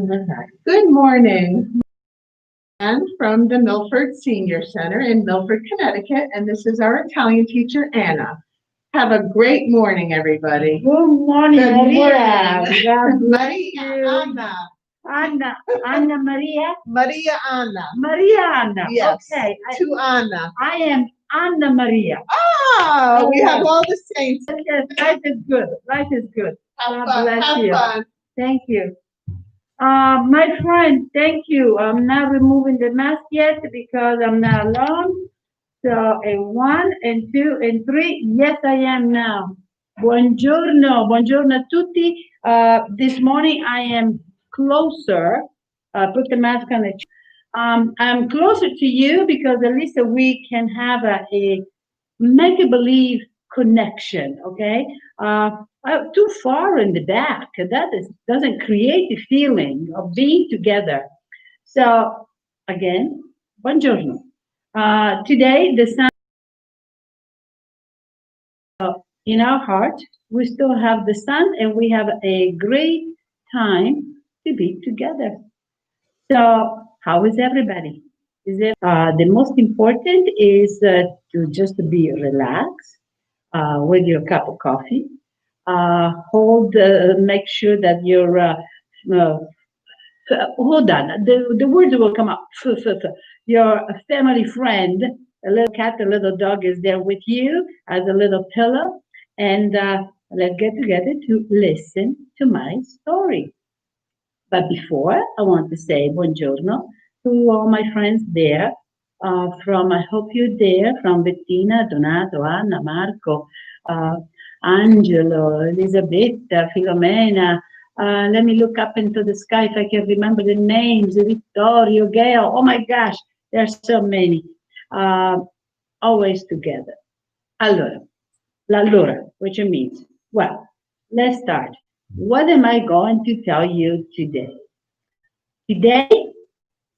Good morning. And from the Milford Senior Center in Milford, Connecticut, and this is our Italian teacher, Anna. Have a great morning, everybody. Good morning, Good Maria. morning. God bless Maria you. Anna. Anna Maria. Maria Anna. Maria Anna. Yes. Okay. To Anna. I am Anna Maria. Ah, we have all the saints. Yes, life is good. Life is good. Have God fun. bless Have you. fun. Thank you. My friend, thank you. I'm not removing the mask yet because I'm not alone. So a one and two and three. Yes, I am now. Buongiorno, buongiorno a tutti. This morning I am closer. Put the mask on. I'm closer to you because at least we can have a make a believe connection. Okay, too far in the back. Doesn't create the feeling of being together. So again, buongiorno. Today the sun in our heart. We still have the sun, and we have a great time to be together. So, how is everybody? Is it the most important is to just be relaxed with your cup of coffee. Make sure that you're uh, hold on. The words will come out. Your family friend, a little cat, a little dog is there with you as a little pillow. And let's get together to listen to my story. But before, I want to say buongiorno to all my friends there. I hope you're there, from Bettina, Donato, Anna, Marco, uh, Angelo, Elisabetta, Filomena. Let me look up into the sky if I can remember the names. Vittorio, Gail. Oh my gosh, there's so many. Uh, Always together. Allora, l'allora, which means, well, let's start. What am I going to tell you today? Today,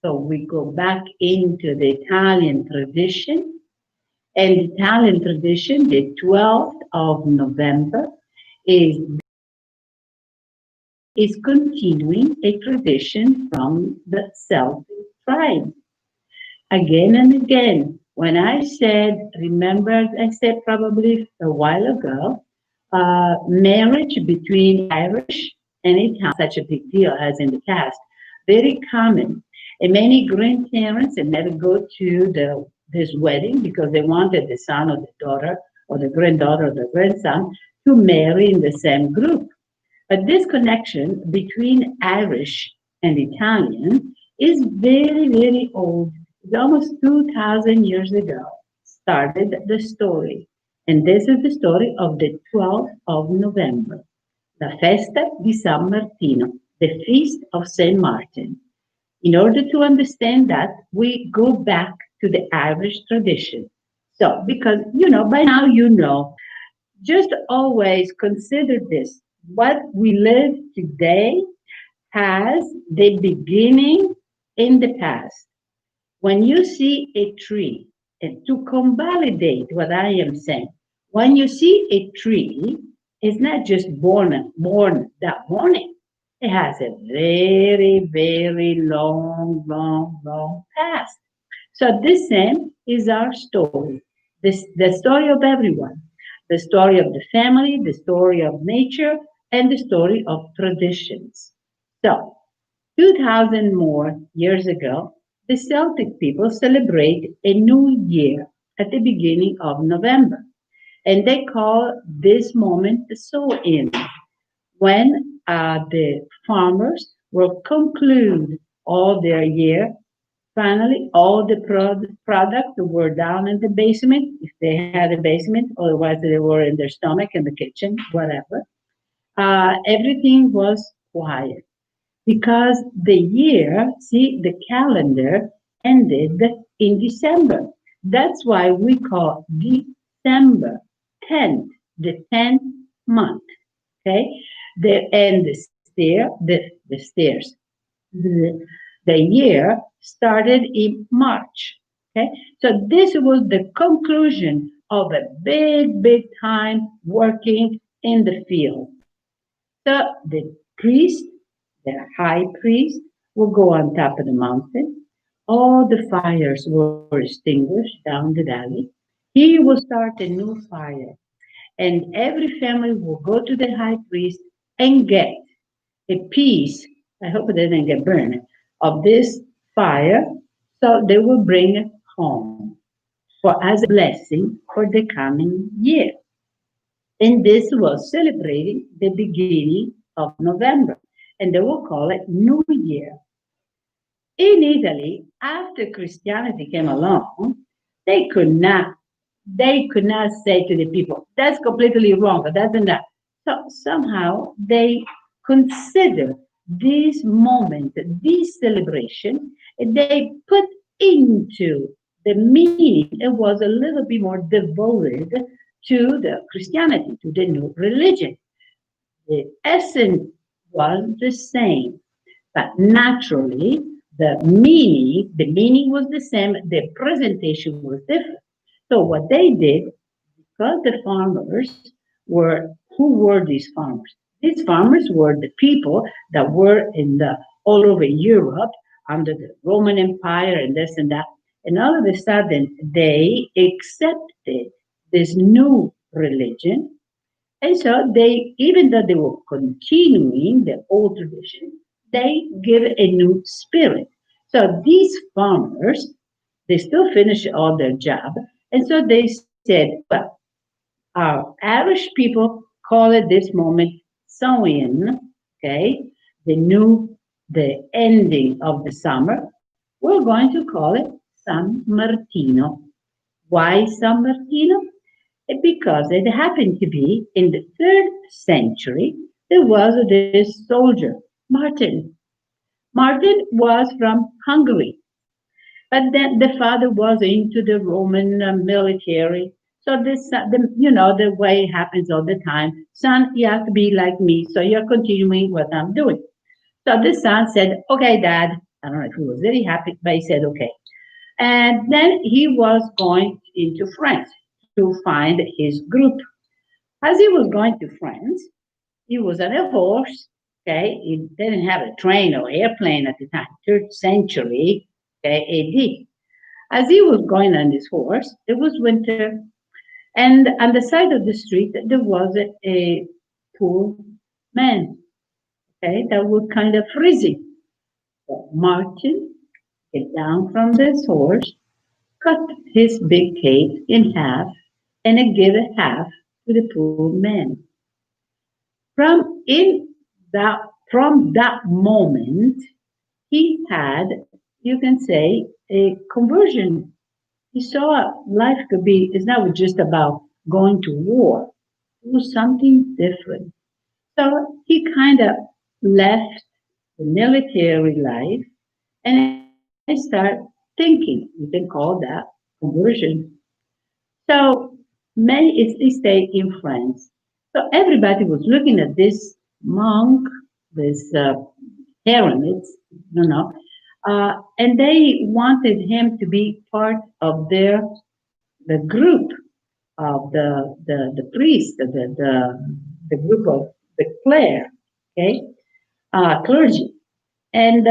so we go back into the Italian tradition. And Italian tradition, the 12th of November, is is continuing a tradition from the Celtic tribe. Again and again, when I said, remember, I said probably a while ago, marriage between Irish and Italian, such a big deal as in the past, very common. And many grandparents had never go to this wedding because they wanted the son or the daughter or the granddaughter or the grandson to marry in the same group. But this connection between Irish and Italian is very, very old. It's almost 2,000 years ago started the story. And this is the story of the 12th of November, La Festa di San Martino, the Feast of Saint Martin. In order to understand that, we go back to the Irish tradition. So, because, by now just always consider this. What we live today has the beginning in the past. When you see a tree, and to convalidate what I am saying, when you see a tree, it's not just born that morning. It has a very, very long past. So this same is our story. The story of everyone, the story of the family, the story of nature, and the story of traditions. So 2000 more years ago, the Celtic people celebrate a new year at the beginning of November. And they call this moment the sow-in, when the farmers will conclude all their year. Finally, all the products were down in the basement, if they had a basement, otherwise they were in their stomach in the kitchen, whatever. Everything was quiet because the year, see, the calendar ended in December. That's why we call December 10th, the 10th month. Okay, the stairs, the year started in March. Okay, so this was the conclusion of a big time working in the field. So the priest The high priest will go on top of the mountain. All the fires were extinguished down the valley. He will start a new fire, and every family will go to the high priest and get a piece. I hope it doesn't get burned of this fire, so they will bring it home for as a blessing for the coming year. And this was celebrating the beginning of November, and they will call it New Year. In Italy, after Christianity came along, they could not they could not say to the people, that's completely wrong, but that's enough. So somehow they consider this moment, this celebration, and they put into the meaning, it was a little bit more devoted to the Christianity, to the new religion. The essence was the same, but naturally the meaning was the same, the presentation was different. So what they did, because the farmers were, who were these farmers? These farmers were the people that were in the all over Europe under the Roman Empire and this and that. And all of a sudden they accepted this new religion, and so they, even though they were continuing the old tradition, they give it a new spirit. So these farmers, they still finish all their job. And so they said, well, our Irish people call it this moment Samhain, okay, the ending of the summer. We're going to call it San Martino. Why San Martino? Because it happened to be in the third century, there was this soldier, Martin. Martin was from Hungary, but then the father was into the Roman military. So the way it happens all the time. Son, you have to be like me, so you're continuing what I'm doing. So the son said, "Okay, Dad." I don't know if he was very happy, but he said, "Okay." And then he was going into France to find his group. As he was going to France, he was on a horse. Okay, he didn't have a train or airplane at the time, third century, okay, AD. As he was going on his horse, it was winter, and on the side of the street there was a poor man, okay, that was kind of freezing. So Martin get down from this horse, cut his big cape in half, and give a half to the poor man. From in that from that moment, he had, you can say, a conversion. He saw life could be, it's not just about going to war. It was something different. So he kind of left the military life and started thinking. You can call that conversion. So many is they stay in France. So everybody was looking at this monk, this hermit, you know, and they wanted him to be part of the group of the priest, the group of the clergy, okay, clergy, and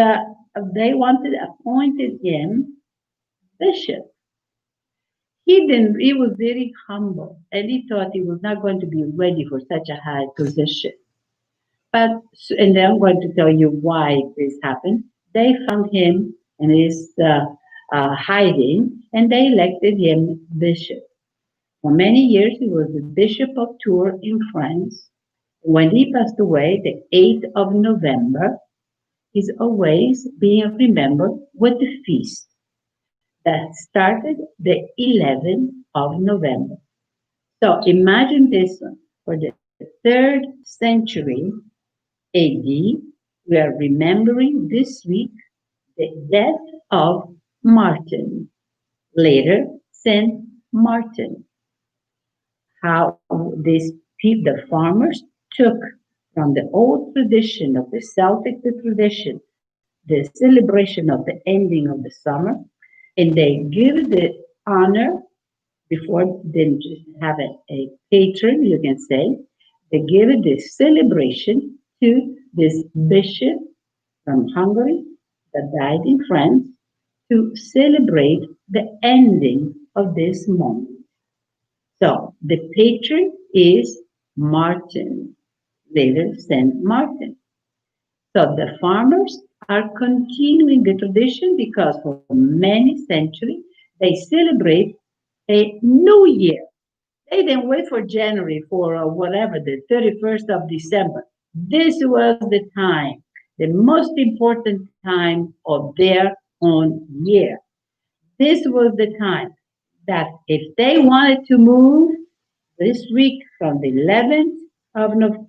they wanted appointed him bishop. He didn't. He was very humble, and he thought he was not going to be ready for such a high position. But and then I'm going to tell you why this happened. They found him in his hiding, and they elected him bishop. For many years, he was the bishop of Tours in France. When he passed away, the 8th of November, is always being remembered with the feast that started the 11th of November. So imagine this one. For the third century AD, we are remembering this week the death of Martin, later Saint Martin. How the farmers took from the old tradition of the Celtic tradition, the celebration of the ending of the summer, and they give the honor before they just have a patron, you can say. They give this celebration to this bishop from Hungary that died in France to celebrate the ending of this moment. So the patron is Martin, later Saint Martin. So the farmers are continuing the tradition because for many centuries they celebrate a new year. They didn't wait for January for whatever, the 31st of December. This was the time, the most important time of their own year. This was the time that if they wanted to move this week from the 11th of November,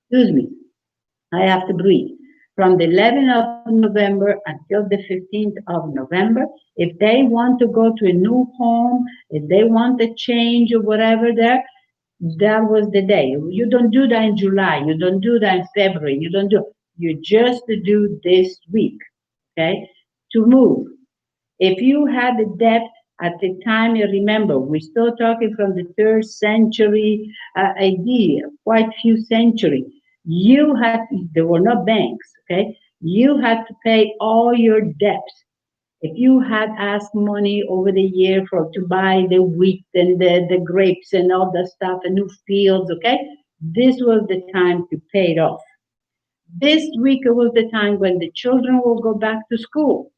excuse me, I have to breathe. From the 11th of November until the 15th of November, if they want to go to a new home, if they want a change or whatever there, that was the day. You don't do that in July. You don't do that in February. You don't do. You just do this week, okay? To move. If you had a debt at the time, you remember, we're still talking from the third century idea, quite few centuries. You had, there were no banks, okay? You had to pay all your debts. If you had asked money over the year for to buy the wheat and the grapes and all the stuff, and new fields, okay? This was the time to pay it off. This week was the time when the children will go back to school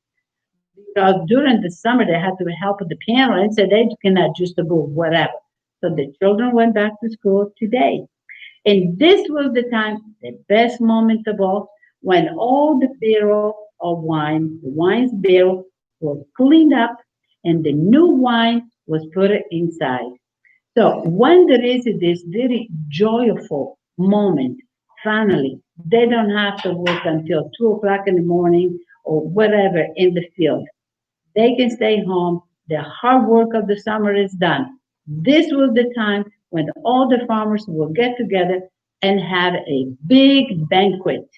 because during the summer they had to help the parents and they cannot just go whatever. So the children went back to school today. And this was the time, the best moment of all, when all the barrel of wine, the wine's barrel was cleaned up and the new wine was put inside. So when there is this very joyful moment, finally, they don't have to work until 2 o'clock in the morning or whatever in the field. They can stay home. The hard work of the summer is done. This was the time when all the farmers will get together and have a big banquet.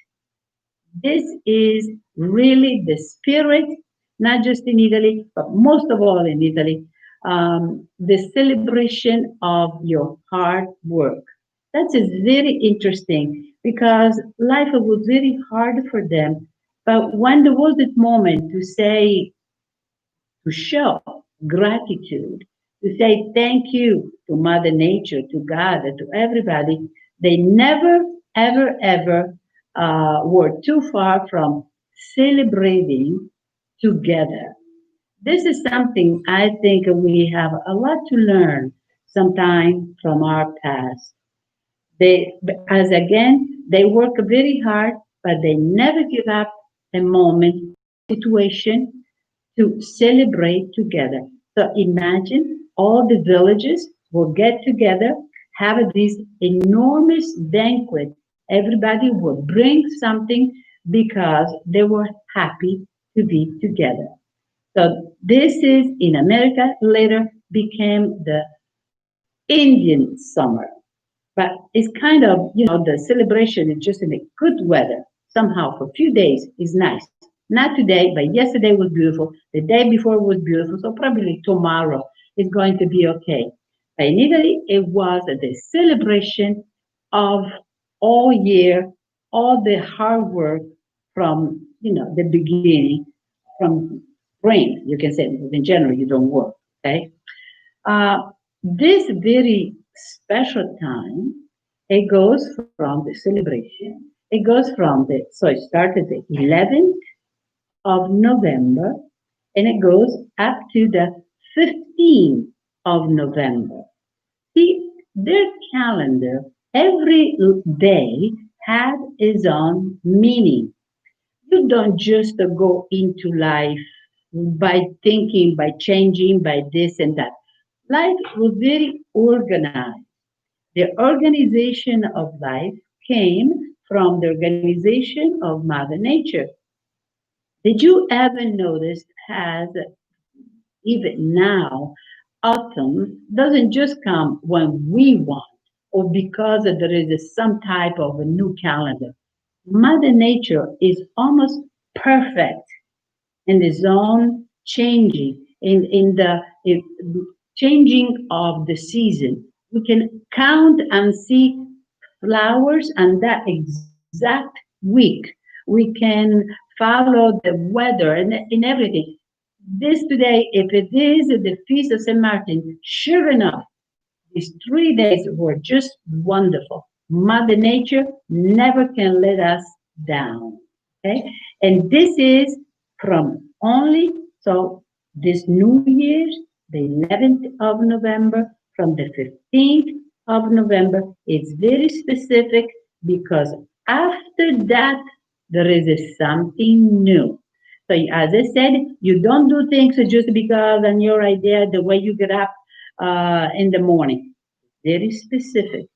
This is really the spirit, not just in Italy, but most of all in Italy, the celebration of your hard work. That's very interesting because life was very hard for them. But when there was that moment to say, to show gratitude, to say thank you to Mother Nature, to God, and to everybody, they never, ever, ever were too far from celebrating together. This is something I think we have a lot to learn sometime from our past. They, as again, they work very hard, but they never give up a moment, situation to celebrate together. So imagine all the villages will get together, have this enormous banquet. Everybody will bring something because they were happy to be together. So this is in America, later became the Indian summer. But it's kind of, the celebration is just in a good weather. Somehow for a few days is nice. Not today, but yesterday was beautiful. The day before was beautiful. So probably tomorrow is going to be okay. But in Italy, it was the celebration of all year, all the hard work from, the beginning, from spring, you can say, because in January you don't work, okay? This very special time, it goes from the celebration, it goes from so it started the 11th of November and it goes up to the 15th of November. See, their calendar, every day had its own meaning. You don't just go into life by thinking, by changing, by this and that. Life was very organized. The organization of life came from the organization of Mother Nature. Did you ever notice as even now, autumn doesn't just come when we want or because there is some type of a new calendar. Mother Nature is almost perfect in the zone changing, in changing of the season. We can count and see flowers and that exact week We can follow the weather and in everything. This today, if it is the Feast of St. Martin, sure enough, these 3 days were just wonderful. Mother Nature never can let us down. Okay? And this is from only, so this New Year's, the 11th of November, from the 15th of November, it's very specific because after that, there is something new. So as I said, you don't do things just because on your idea, the way you get up in the morning. Very specific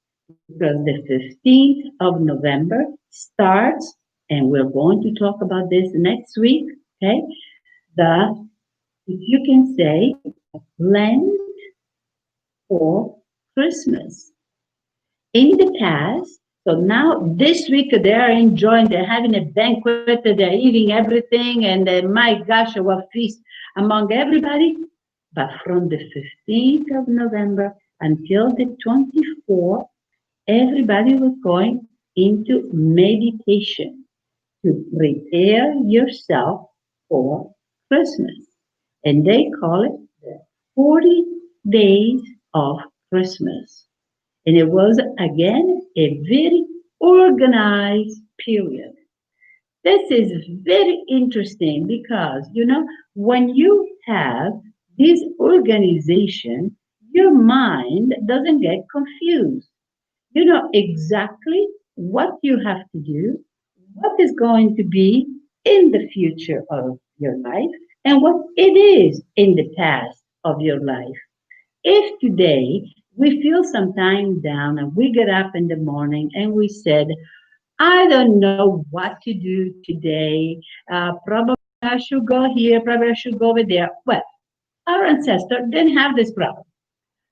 because the 15th of November starts, and we're going to talk about this next week, okay? The, if you can say, Lent for Christmas. In the past, so now this week they're enjoying, they're having a banquet, they're eating everything, and my gosh, what feast among everybody. But from the 15th of November until the 24th, everybody was going into meditation to prepare yourself for Christmas. And they call it the 40 days of Christmas. And it was, again, a very organized period. This is very interesting because, when you have this organization, your mind doesn't get confused. You know exactly what you have to do, what is going to be in the future of your life, and what it is in the past of your life. If today we feel sometime down and we get up in the morning and we said, I don't know what to do today, probably I should go here, probably I should go over there. Well, our ancestors didn't have this problem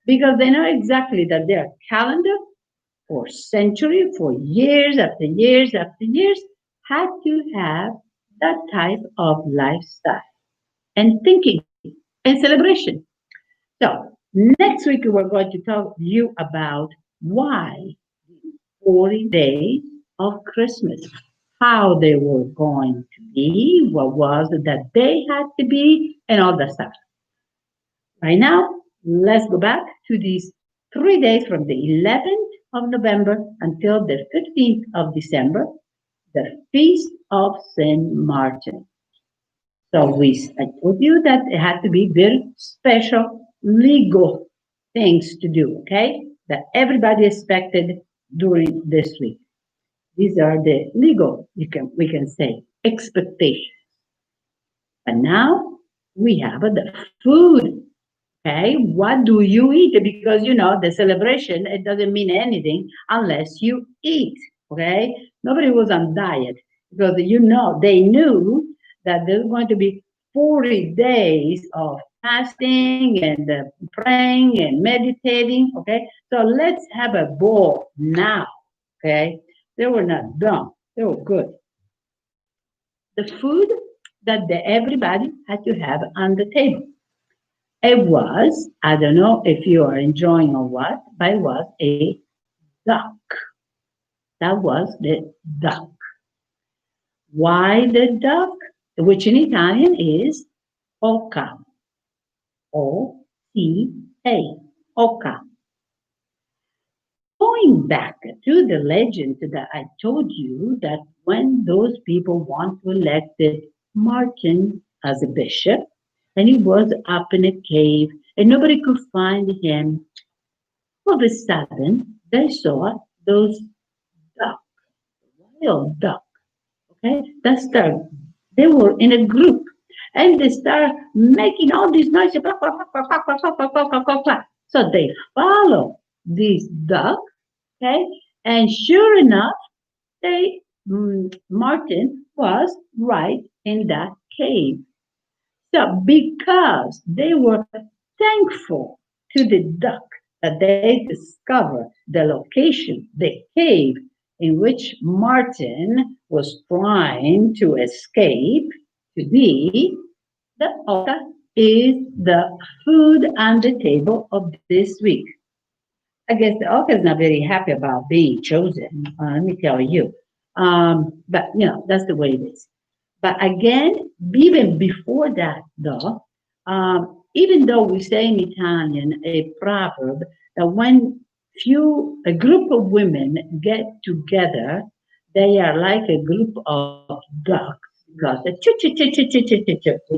because they know exactly that their calendar for centuries, for years after years after years, had to have that type of lifestyle and thinking and celebration. So next week we're going to talk to you about why 40 days of Christmas, how they were going to be, what was it that they had to be, and all that stuff. Right now, let's go back to these 3 days from the 11th of November until the 15th of December, the Feast of St. Martin. So I told you that it had to be very special legal things to do, okay? That everybody expected during this week. These are the legal, we can say, expectations. But now we have the food. Okay, what do you eat? Because the celebration, it doesn't mean anything unless you eat. Okay, nobody was on diet because they knew that there's going to be 40 days of fasting and praying and meditating. Okay, so let's have a bowl now. Okay, they were not dumb, they were good. The food that everybody had to have on the table. It was, I don't know if you are enjoying or what, but it was a duck. That was the duck. Why the duck? Which in Italian is oca. O-C-A. Oca. Going back to the legend that I told you that when those people want to elect Martin as a bishop, and he was up in a cave and nobody could find him. All of a sudden, they saw those duck, wild duck. Okay, they were in a group and they started making all these noises. So they follow this duck, okay, and sure enough, Martin was right in that cave. So because they were thankful to the duck that they discovered the location, the cave in which Martin was trying to escape to be, the oca is the food on the table of this week. I guess the oca is not very happy about being chosen. Let me tell you. But that's the way it is. But again, even before that, though, even though we say in Italian a proverb that when a group of women get together, they are like a group of ducks because they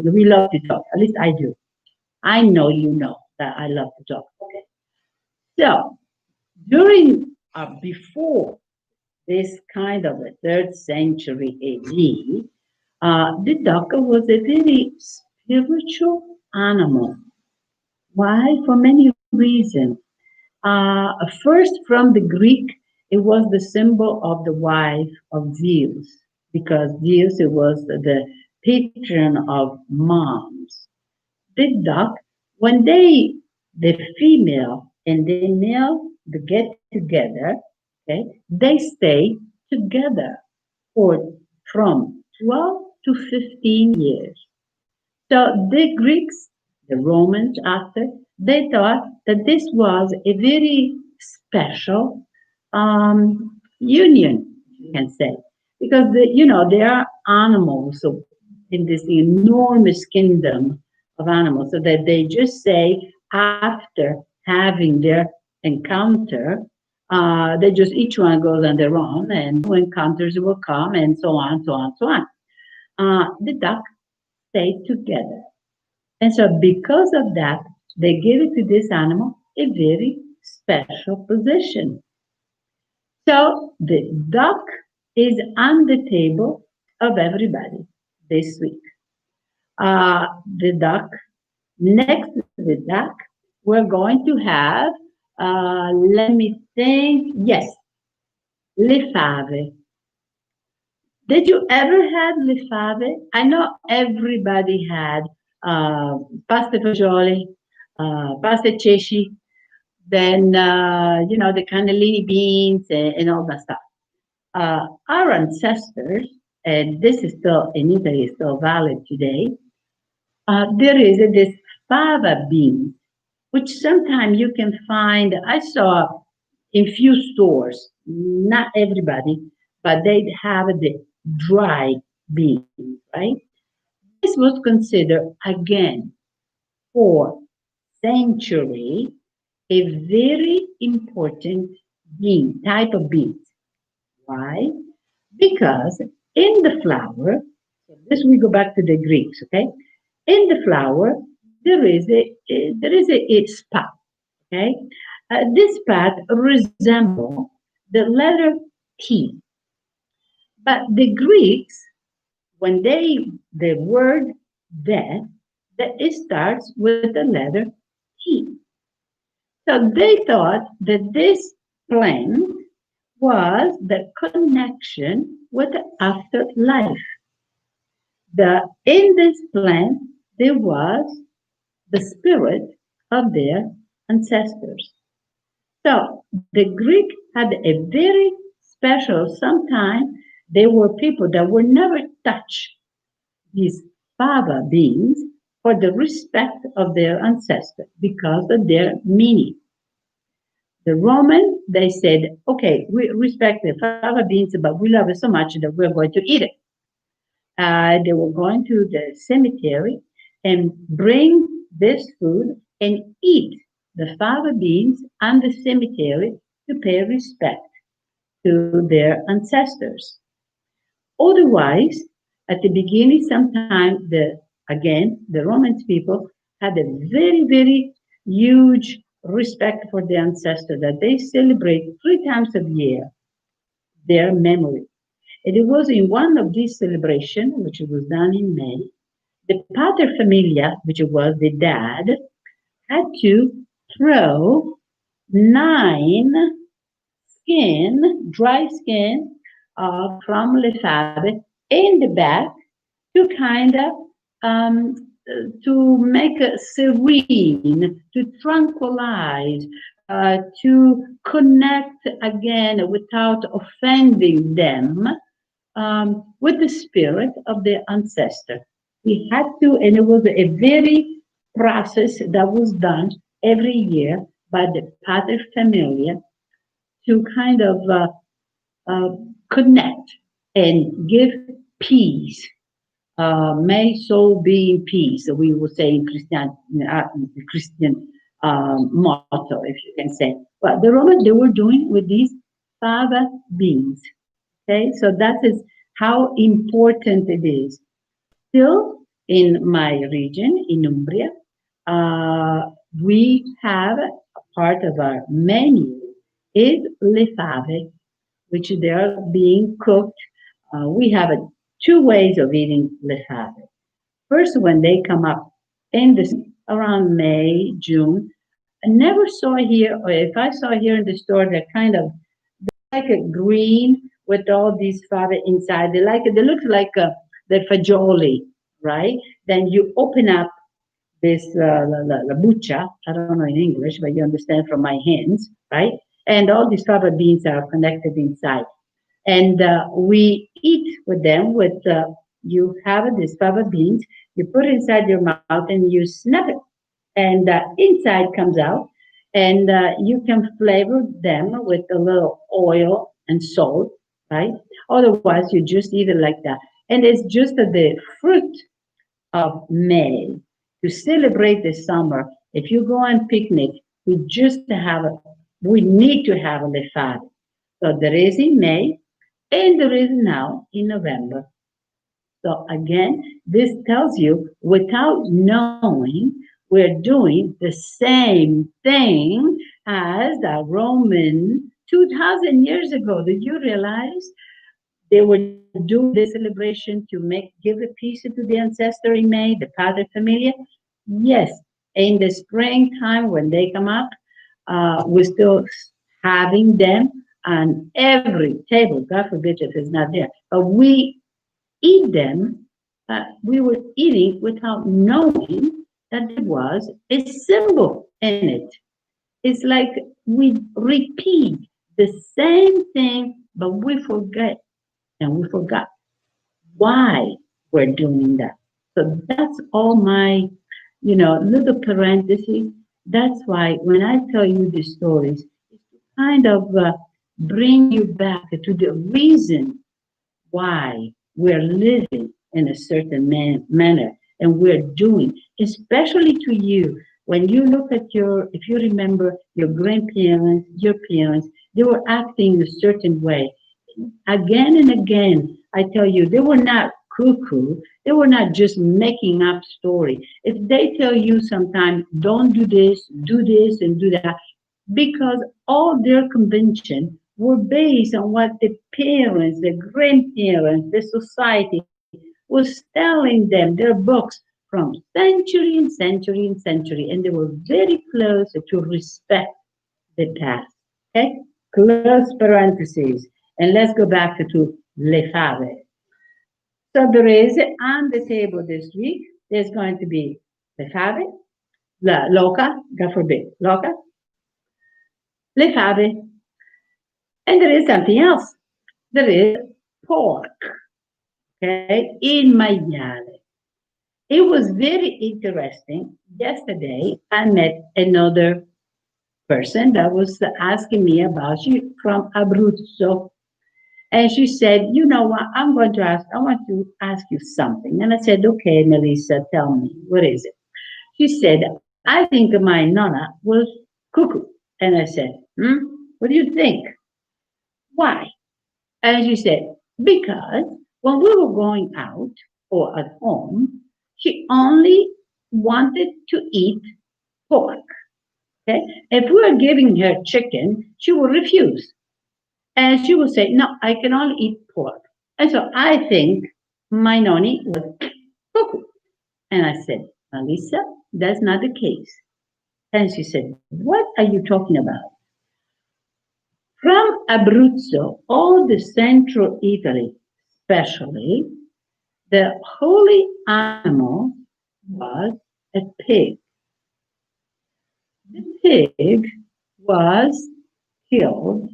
we love to talk. At least I do. I know you know that I love to talk. Okay. So during before this kind of a third century AD, the duck was a very spiritual animal. Why? For many reasons. First, from the Greek, it was the symbol of the wife of Zeus, because Zeus it was the patron of moms. The duck, when the female and the male, they get together, okay, they stay together for from 12 to 15 years. So the Greeks, the Romans after, they thought that this was a very special union, you can say, because they are animals so in this enormous kingdom of animals, so that they just say after having their encounter, they just each one goes on their own, and new encounters will come, and so on, so on, so on. The duck stayed together. And so, because of that, they gave it to this animal a very special position. So, the duck is on the table of everybody this week. The duck, next to the duck, we're going to have, let me think, yes, le fave. Did you ever had le fave? I know everybody had pasta fagioli, pasta ceci, then the cannellini beans and all that stuff. Our ancestors, and this is still in Italy, still valid today. There is this fava bean, which sometimes you can find. I saw in few stores, not everybody, but they have the dry beans, right? This was considered again for century a very important bean, type of bean. Why? Because in the flour, this we go back to the Greeks, okay? In the flour, there is a spot, okay? This spot resembles the letter T, but the Greeks, when the word death, that it starts with the letter T. So they thought that this plant was the connection with the afterlife. In this plant, there was the spirit of their ancestors. So the Greek had a very special, sometimes there were people that would never touch these fava beans for the respect of their ancestors because of their meaning. The Roman, they said, okay, we respect the fava beans, but we love it so much that we're going to eat it. They were going to the cemetery and bring this food and eat the fava beans on the cemetery to pay respect to their ancestors. Otherwise, at the beginning, sometimes the Roman people had a very, very huge respect for the ancestor that they celebrate 3 times a year their memory. And it was in one of these celebrations, which was done in May, the pater familia, which was the dad, had to throw 9 dry skin from Le Fave in the back to kind of to make it serene, to tranquilize, to connect again without offending them with the spirit of their ancestor. We had to, and it was a very process that was done every year by the pater familia to kind of connect and give peace. May soul be in peace. So we will say in Christian motto, if you can say. But the Romans, they were doing with these fava beans. Okay, so that is how important it is. Still in my region, in Umbria, we have a part of our menu is le fave, which they are being cooked. We have two ways of eating le fave. First, when they come up in this around May, June, I never saw here, or if I saw here in the store, they're kind of like a green with all these fava inside. They look like the fagioli, right? Then you open up this la buccia. I don't know in English, but you understand from my hands, right? And all these fava beans are connected inside. And we eat with them with, you have these fava beans, you put it inside your mouth and you snap it. And inside comes out. And you can flavor them with a little oil and salt, right? Otherwise, you just eat it like that. And it's just the fruit of May to celebrate the summer. If you go on picnic, we need to have a lefade. So there is in May and there is now in November. So again, this tells you without knowing, we're doing the same thing as the Roman 2000 years ago. Did you realize they were doing this celebration to give a piece to the ancestor in May, the Padre Familia? Yes. In the springtime when they come up, we're still having them on every table. God forbid if it's not there. But we eat them. We were eating without knowing that there was a symbol in it. It's like we repeat the same thing, but we forget. And we forgot why we're doing that. So that's all my, little parentheses. That's why when I tell you these stories, it's to kind of bring you back to the reason why we're living in a certain manner and we're doing, especially to you. When you look at if you remember your grandparents, your parents, they were acting a certain way. Again and again, I tell you, they were not cuckoo. They were not just making up story. If they tell you sometimes, don't do this, and do that, because all their convention were based on what the parents, the grandparents, the society was telling them, their books from century and century and century, and they were very close to respect the past. Okay? Close parentheses. And let's go back to le fave. So there is on the table this week, there's going to be le fave, la loca, God forbid, loca, le fave, and there is something else. There is pork, okay, in maiale. It was very interesting. Yesterday, I met another person that was asking me about you from Abruzzo. And she said, you know what, I want to ask you something. And I said, okay, Melissa, tell me, what is it? She said, I think my nonna was cuckoo. And I said, what do you think? Why? And she said, because when we were going out or at home, she only wanted to eat pork. Okay? If we were giving her chicken, she would refuse. And she would say, no, I can only eat pork. And so I think my noni was cuckoo. And I said, Melissa, that's not the case. And she said, what are you talking about? From Abruzzo, all the central Italy, especially, the holy animal was a pig. The pig was killed.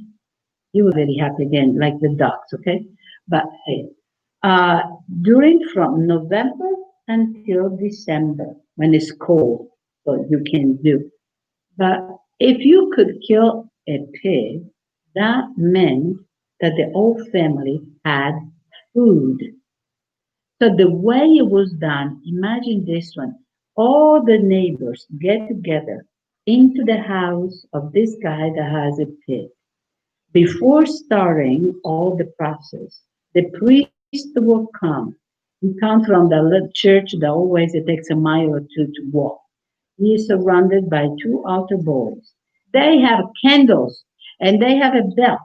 You were very happy again, like the ducks, okay? But hey, during from November until December, when it's cold, so you can do. But if you could kill a pig, that meant that the whole family had food. So the way it was done, imagine this one. All the neighbors get together into the house of this guy that has a pig. Before starting all the process, the priest will come. He comes from the little church that always it takes a mile or two to walk. He is surrounded by two altar boys. They have candles and they have a bell.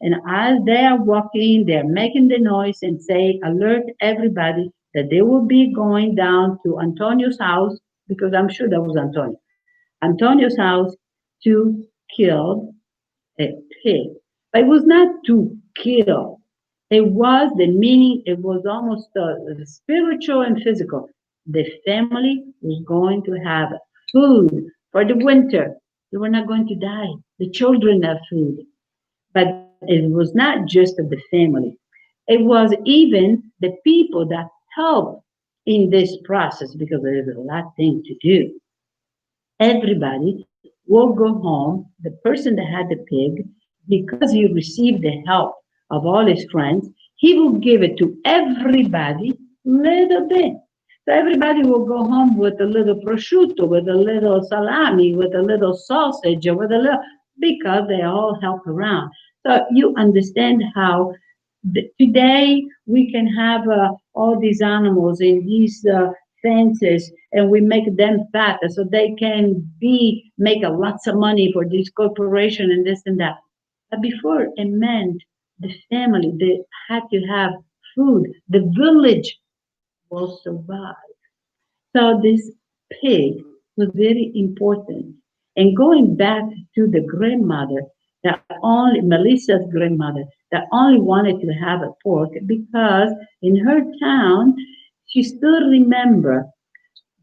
And as they are walking, they're making the noise and say, alert everybody that they will be going down to Antonio's house, because I'm sure that was Antonio. Antonio's house to kill a pig. But it was not to kill. It was the meaning, it was almost spiritual and physical. The family was going to have food for the winter. They were not going to die. The children have food. But it was not just of the family. It was even the people that helped in this process because there is a lot thing to do. Everybody will go home. The person that had the pig, because he received the help of all his friends, he will give it to everybody little bit. So everybody will go home with a little prosciutto, with a little salami, with a little sausage, or with a little, because they all help around. So you understand how today we can have all these animals in these fences and we make them fat so they can be make a lots of money for this corporation and this and that. But before it meant the family, they had to have food. The village will survive. So this pig was very important. And going back to the grandmother, that only Melissa's grandmother, that only wanted to have a pork because in her town she still remember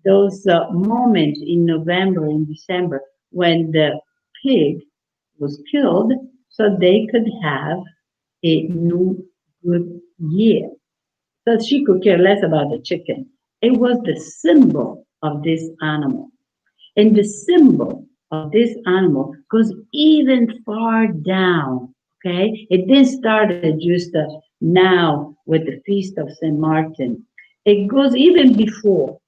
those moments in November and December when the pig was killed so they could have a new good year. So she could care less about the chicken. It was the symbol of this animal. And the symbol of this animal goes even far down. Okay? It didn't start just now with the feast of St. Martin. It goes even before.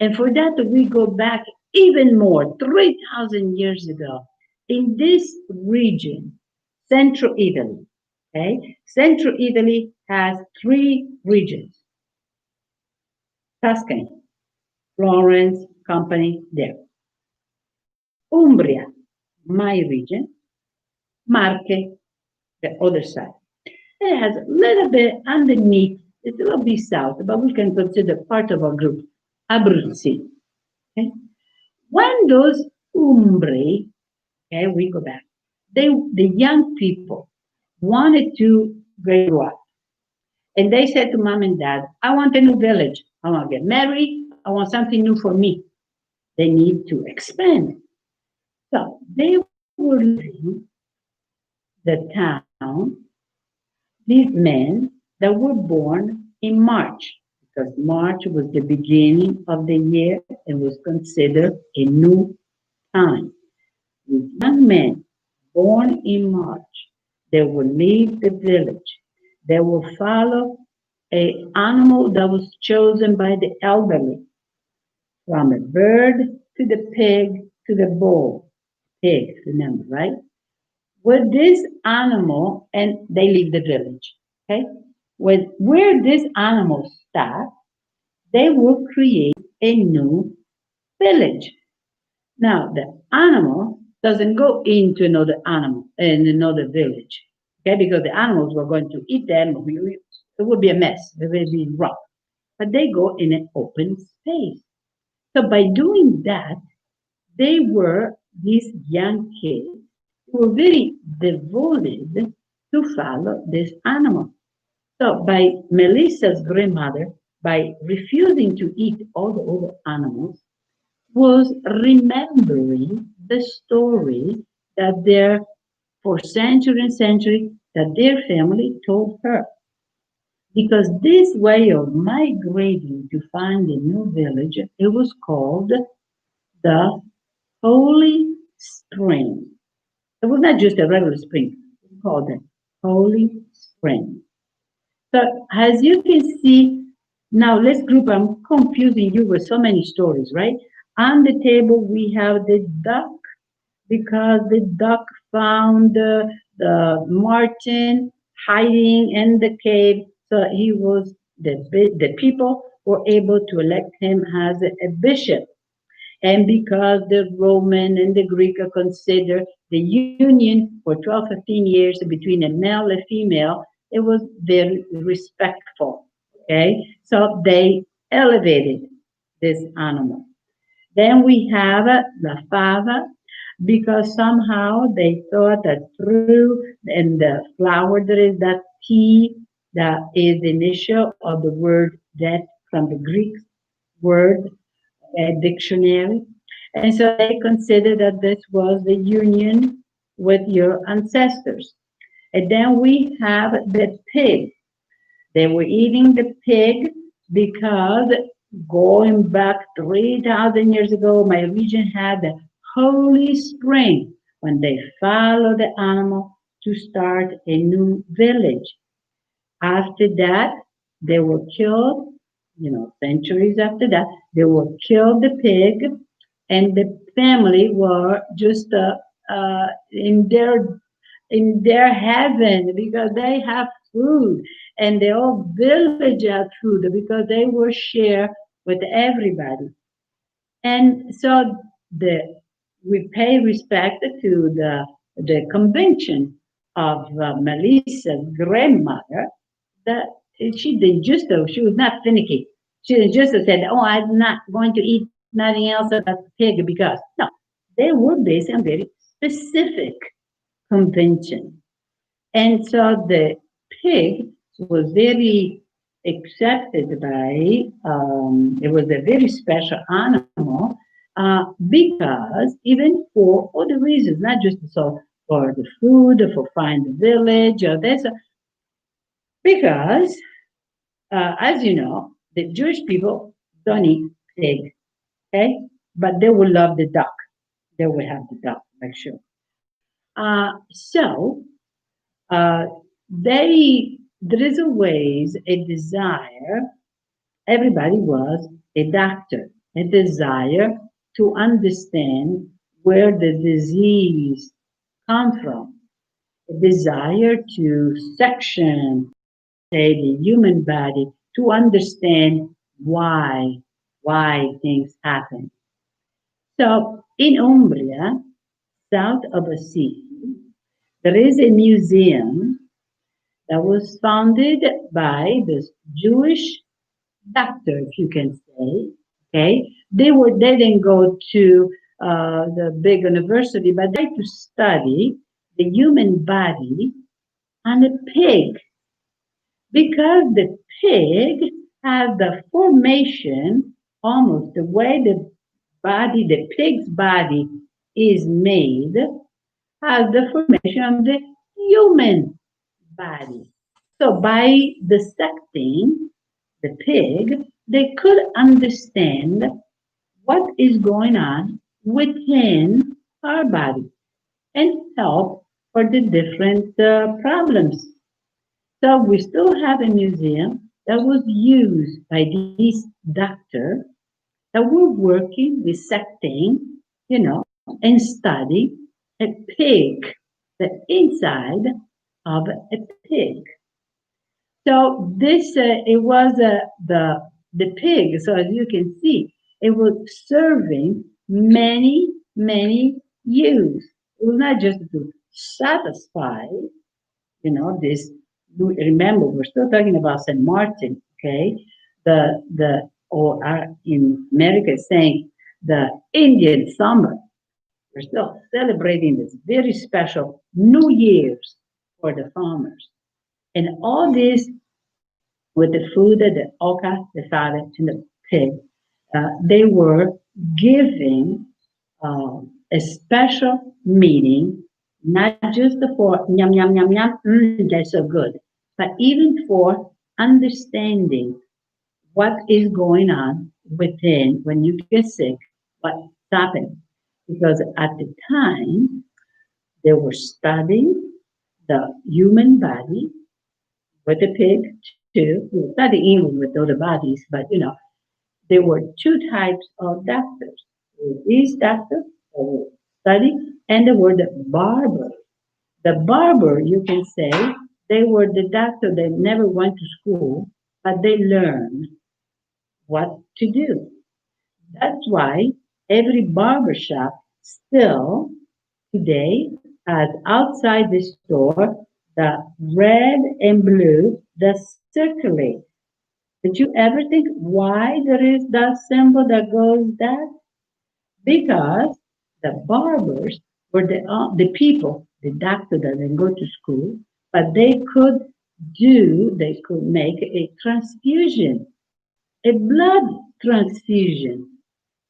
And for that, we go back even more, 3,000 years ago. In this region, central Italy, okay? Central Italy has three regions. Tuscany, Florence, Company, there. Umbria, my region. Marche, the other side. It has a little bit underneath, it's a little bit south, but we can consider part of our group, Abruzzi. Okay? When those Umbri, okay, we go back, the young people wanted to grow up. And they said to mom and dad, I want a new village. I want to get married. I want something new for me. They need to expand. So they were leaving the town, these men that were born in March, because March was the beginning of the year and was considered a new time. These young men born in March, they will leave the village. They will follow an animal that was chosen by the elderly, from a bird to the pig to the bull. Pig, remember, right? With this animal, and they leave the village. Okay? With where this animal starts, they will create a new village. Now, the animal doesn't go into another animal in another village, okay? Because the animals were going to eat them. It would be a mess. It would be rough. But they go in an open space. So by doing that, they were these young kids who were very devoted to follow this animal. So by Melissa's grandmother, by refusing to eat all the other animals, was remembering the story that their, for century and century, that their family told her. Because this way of migrating to find a new village, it was called the Holy Spring. It was not just a regular spring, it was called the Holy Spring. So as you can see, now let's group. I'm confusing you with so many stories, right? On the table we have the duck because the duck found the marten hiding in the cave. So he was the people were able to elect him as a bishop. And because the Roman and the Greek are considered the union for 12, 15 years between a male and female, it was very respectful. Okay, so they elevated this animal. Then we have the fava, because somehow they thought that through and the flower there is that T that is the initial of the word that from the Greek word dictionary. And so they considered that this was the union with your ancestors. And then we have the pig. They were eating the pig because going back 3,000 years ago, my region had the holy spring when they followed the animal to start a new village. After that, they were killed, centuries after that, they were killed the pig, and the family were just in their heaven because they have food, and the whole village had food because they were share with everybody. And so the we pay respect to the convention of Melissa's grandmother that she didn't just though she was not finicky. She didn't just said, "Oh, I'm not going to eat nothing else but pig," because no, they were based on very specific convention, and so the pig was very accepted by. It was a very special animal because even for other reasons, not just so for the food, for find the village, or this, because as you know, the Jewish people don't eat pig, okay? But they will love the duck. They will have the duck, make sure. So there is a ways, a desire. Everybody was a doctor, a desire to understand where the disease come from, a desire to section say the human body to understand why things happen. So in Umbria, south of Assisi, there is a museum that was founded by this Jewish doctor, if you can say. Okay, they didn't go to the big university, but they to study the human body and a pig because the pig has the formation almost the way the pig's body is made, has the formation of the human body. So by dissecting the pig, they could understand what is going on within our body and help for the different problems. So we still have a museum that was used by these doctors that were working, dissecting, and study a pig, the inside of a pig. So this it was the pig. So as you can see, it was serving many use. It was not just to satisfy this. Remember, we're still talking about St. Martin, okay? Or in America saying the Indian summer. We're still celebrating this very special New Year's for the farmers. And all this with the food, the oca, the fava, and the pig, they were giving a special meaning, not just for yum, yum, yum, yum, they're so good, but even for understanding what is going on within when you get sick, what's happening. Because at the time, they were studying the human body with the pig two, we study even with other bodies, but there were two types of doctors. There were these doctors that were study, and there were the barbers. The barber, you can say, they were the doctor that never went to school, but they learned what to do. That's why every barber shop still today has outside the store the red and blue that circulate. Did you ever think why there is that symbol that goes that? Because the barbers were the people, the doctor that didn't go to school, but they could make a transfusion, a blood transfusion.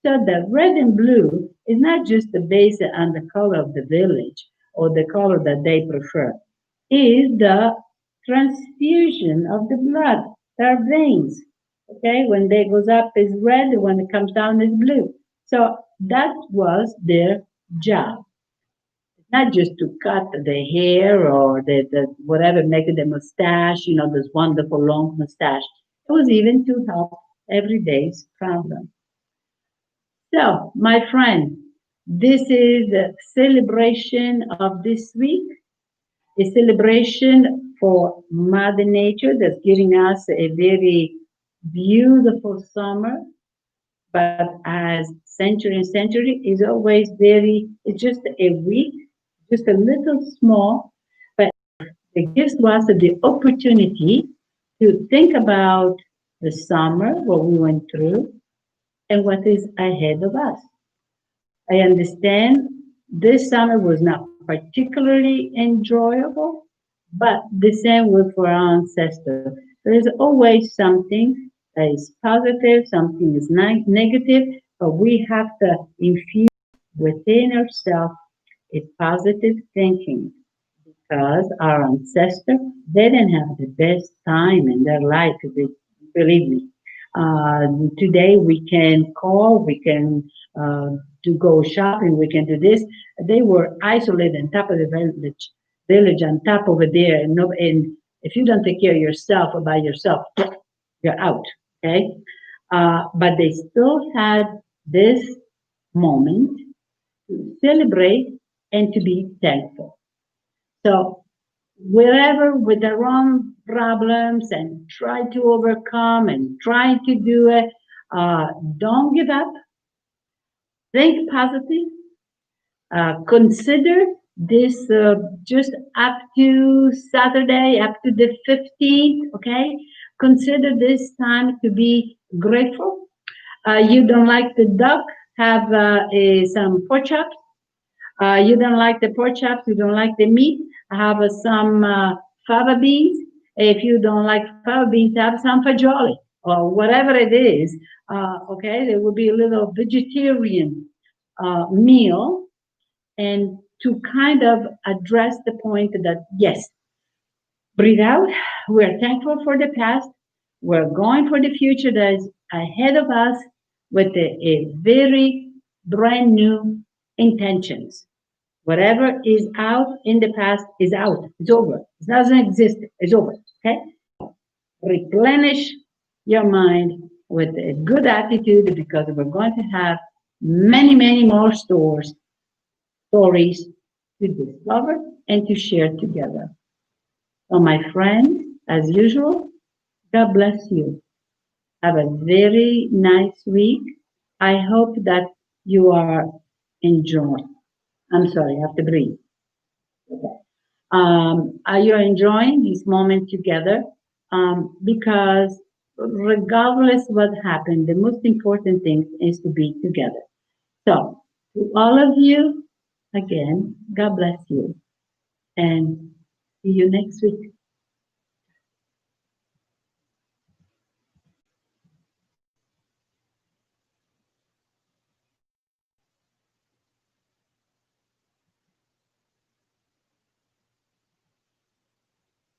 So the red and blue is not just the base and the color of the village or the color that they prefer. Is the transfusion of the blood. Their veins. Okay, when they goes up is red, when it comes down is blue. So that was their job. Not just to cut the hair or the whatever, make the mustache, this wonderful long mustache. It was even to help everyday's problem. So, my friend, this is the celebration of this week, a celebration for Mother Nature that's giving us a very beautiful summer. But as century and century is always it's just a week, just a little small, but it gives us the opportunity to think about the summer, what we went through, and what is ahead of us. I understand this summer was not particularly enjoyable, but the same with for our ancestors. There is always something that is positive, something is negative, but we have to infuse within ourselves a positive thinking because our ancestors they didn't have the best time in their life, believe me. Today we can call, we can to go shopping, we can do this. They were isolated on top of the village on top over there, and no, and if you don't take care of yourself or by yourself, you're out. Okay, but they still had this moment to celebrate and to be thankful. So wherever with their own problems and try to overcome and try to do it, don't give up. Think positive. Consider this just up to Saturday, up to the 15th, okay? Consider this time to be grateful. You don't like the duck, have some pork chops. You don't like the pork chops, you don't like the meat, have some fava beans. If you don't like fava beans, have some fajoli or whatever it is. Okay, there will be a little vegetarian meal, and to kind of address the point that yes, breathe out. We're thankful for the past. We're going for the future that is ahead of us with a very brand new intentions. Whatever is out in the past is out. It's over. It doesn't exist. It's over. Okay? Replenish your mind with a good attitude because we're going to have many, many more stories to discover and to share together. So, my friends, as usual, God bless you. Have a very nice week. I hope that you are enjoying. I'm sorry, I have to breathe. Okay. Are you enjoying this moment together? Because regardless what happened, the most important thing is to be together. So, to all of you, again, God bless you. And see you next week.